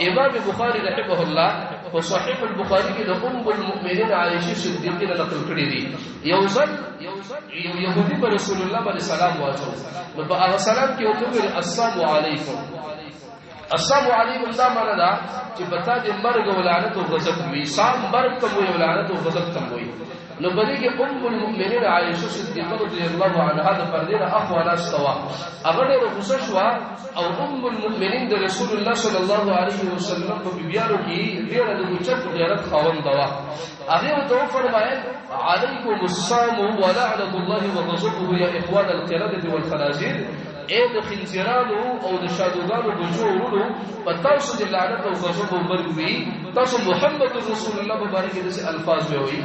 امام بخاری رحمه الله په صحیح البخاری کې د ام المؤمنین عائشه صدیقه نقل کړی دی یو يهودي پر رسول الله باندې سلام واچو نو په هغه سلام کې وته السلام علیکم السلام علیکم دا معنا دا چې پتا دې مرګ او لعنت او غضب وي سام مرګ کوم وي لعنت او غضب کوم وي نو بلې کې ام المؤمنین عائشه صدیقه رضی الله عنها د پردې اخوا لا استوا هغه ډېر غوسه شو او ام المؤمنین د رسول الله صلی الله علیه وسلم په بیانو کې ډېر د اوچت غیرت خاوند وا هغه ته فرمایل علیکم الصام ولعنه الله وغضبه یا اخوان القرده والخنازير اے د خنزیرانو او د شادوګانو بجورونو په تاسو د لعنت او غضب او مرګ وي تاسو محمد رسول الله مبارک دې الفاظ وي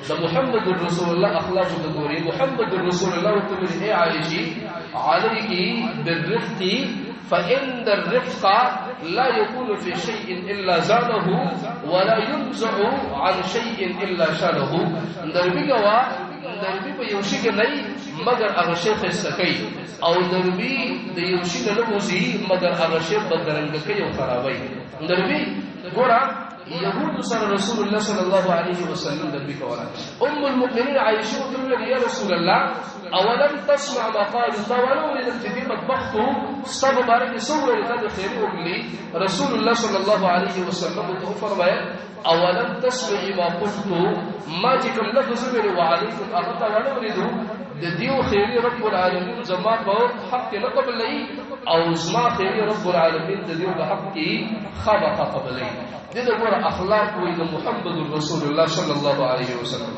د محمد رسول الله اخلاق د ګوري محمد رسول الله ته اے عائشہ علیکی بالرفق فإن الرفق لا يكون في شيء إلا زانه ولا ينزع عن شيء إلا شانه دربی په یو شي کې نه مگر هغه شی خستکی او دربی د یو شي نه لوزي مگر هغه شی بدرنګ کوي او خرابوي دربی ګورا يهود سره رسول الله صلى الله عليه وسلم دربی کولا ام المؤمنين عائشه تقول يا رسول الله اولم تسمع ما قال ولو لنتدي مطبخته صب بارك سوره لقد خير لي رسول الله صلى الله عليه وسلم فرمایا اولم تسمع ما قلت ما جكم لفظ من وعليكم اخذ ولو ردوا د دیو خیری رب العالمین زما په حق نه قبلې او زما خیری رب العالمین د دیو په حق کې خبره قبلې د دغه اخلاق وي د محمد رسول الله صلی الله علیه وسلم